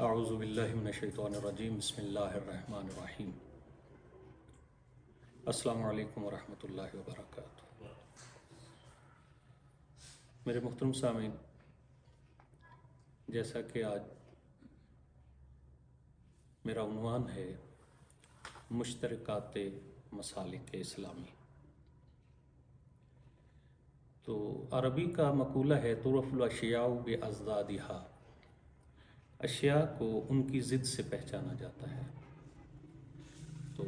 اعوذ باللہ من الشیطان الرجیم بسم اللہ الرحمن الرحیم السلام علیکم ورحمۃ اللہ وبرکاتہ۔ میرے محترم سامعین، جیسا کہ آج میرا عنوان ہے مشترکات مسالک اسلامی، تو عربی کا مقولہ ہے تعرف الاشیاء باضدادها، اشیاء کو ان کی ضد سے پہچانا جاتا ہے۔ تو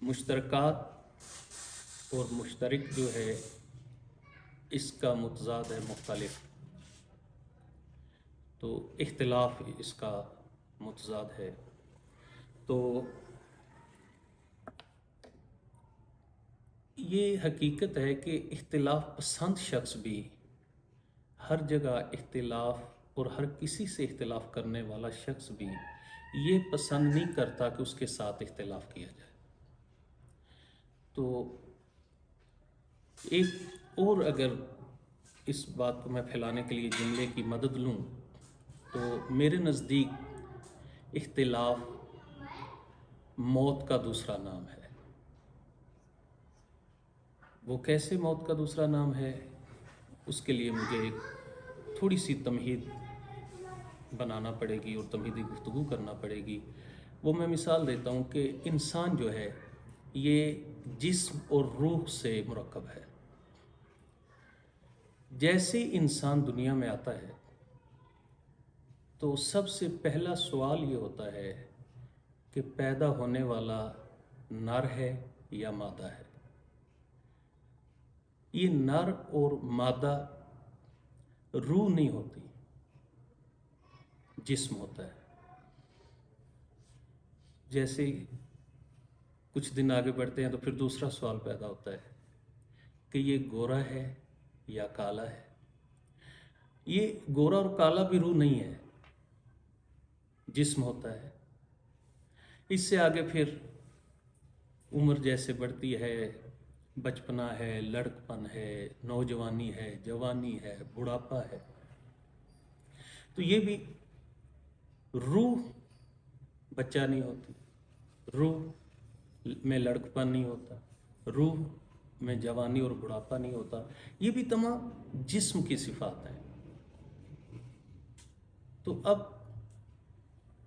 مشترکات اور مشترک جو ہے اس کا متضاد ہے مختلف، تو اختلاف اس کا متضاد ہے۔ تو یہ حقیقت ہے کہ اختلاف پسند شخص بھی ہر جگہ اختلاف اور ہر کسی سے اختلاف کرنے والا شخص بھی یہ پسند نہیں کرتا کہ اس کے ساتھ اختلاف کیا جائے۔ تو ایک اور اگر اس بات کو میں پھیلانے کے لیے جملے کی مدد لوں تو میرے نزدیک اختلاف موت کا دوسرا نام ہے۔ وہ کیسے موت کا دوسرا نام ہے، اس کے لیے مجھے ایک تھوڑی سی تمہید بنانا پڑے گی اور تمہیدی گفتگو کرنا پڑے گی۔ وہ میں مثال دیتا ہوں کہ انسان جو ہے یہ جسم اور روح سے مرکب ہے۔ جیسے انسان دنیا میں آتا ہے تو سب سے پہلا سوال یہ ہوتا ہے کہ پیدا ہونے والا نر ہے یا مادہ ہے۔ یہ نر اور مادہ روح نہیں ہوتی، جسم ہوتا ہے۔ جیسے کچھ دن آگے بڑھتے ہیں تو پھر دوسرا سوال پیدا ہوتا ہے کہ یہ گورا ہے یا کالا ہے۔ یہ گورا اور کالا بھی روح نہیں ہے، جسم ہوتا ہے۔ اس سے آگے پھر عمر جیسے بڑھتی ہے، بچپنا ہے، لڑکپن ہے، نوجوانی ہے، جوانی ہے، بڑھاپا ہے، تو یہ بھی روح بچہ نہیں ہوتی، روح میں لڑکپن نہیں ہوتا، روح میں جوانی اور بڑھاپا نہیں ہوتا۔ یہ بھی تمام جسم کی صفات ہیں۔ تو اب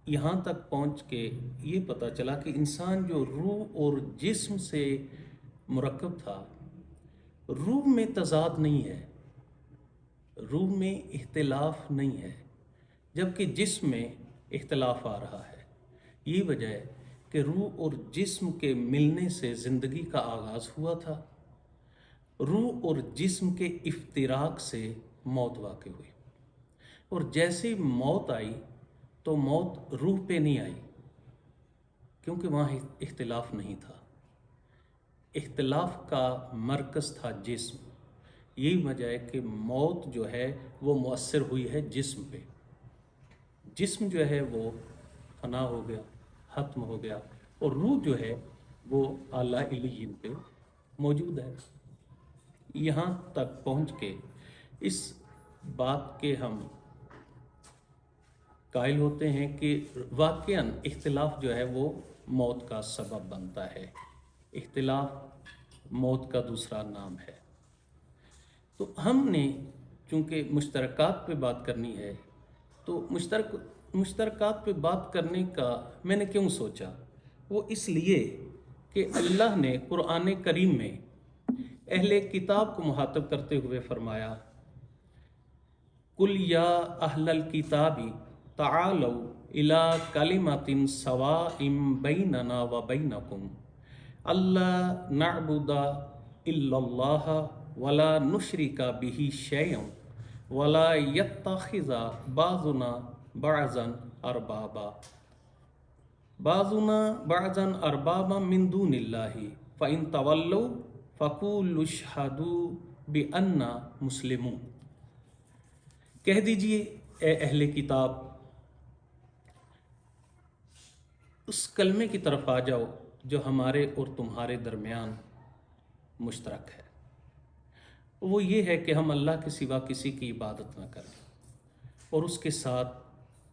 یہاں تک پہنچ کے یہ پتہ چلا کہ انسان جو روح اور جسم سے مرکب تھا، روح میں تضاد نہیں ہے، روح میں اختلاف نہیں ہے، جبکہ جسم میں اختلاف آ رہا ہے۔ یہ وجہ ہے کہ روح اور جسم کے ملنے سے زندگی کا آغاز ہوا تھا، روح اور جسم کے افتراق سے موت واقع ہوئی، اور جیسے موت آئی تو موت روح پہ نہیں آئی، کیونکہ وہاں اختلاف نہیں تھا۔ اختلاف کا مرکز تھا جسم۔ یہی وجہ ہے کہ موت جو ہے وہ مؤثر ہوئی ہے جسم پہ۔ جسم جو ہے وہ فنا ہو گیا، ختم ہو گیا، اور روح جو ہے وہ اعلیٰ علیین پہ موجود ہے۔ یہاں تک پہنچ کے اس بات کے ہم قائل ہوتے ہیں کہ واقعاً اختلاف جو ہے وہ موت کا سبب بنتا ہے۔ اختلاف موت کا دوسرا نام ہے۔ تو ہم نے چونکہ مشترکات پہ بات کرنی ہے، تو مشترکات پہ بات کرنے کا میں نے کیوں سوچا؟ وہ اس لیے کہ اللہ نے قرآن کریم میں اہل کتاب کو مخاطب کرتے ہوئے فرمایا، قُلْ يَا أَهْلَ الْكِتَابِ تَعَالَوْا إِلَىٰ كَلِمَةٍ سَوَاءٍ بَيْنَنَا وَبَيْنَكُمْ أَلَّا نَعْبُدَ إِلَّا اللَّهَ وَلَا نُشْرِكَ بِهِ شَيْئًا وَلَا يَتَّخِذَ بَعْضُنَا بَعْضًا أَرْبَابًا مِّن دُونِ اللَّهِ فَإِن تَوَلَّوْا فَقُولُوا اشْهَدُوا بِأَنَّا مُسْلِمُونَ۔ کہہ دیجئے اے اہل کتاب، اس کلمے کی طرف آ جاؤ جو ہمارے اور تمہارے درمیان مشترک ہے۔ وہ یہ ہے کہ ہم اللہ کے سوا کسی کی عبادت نہ کریں اور اس کے ساتھ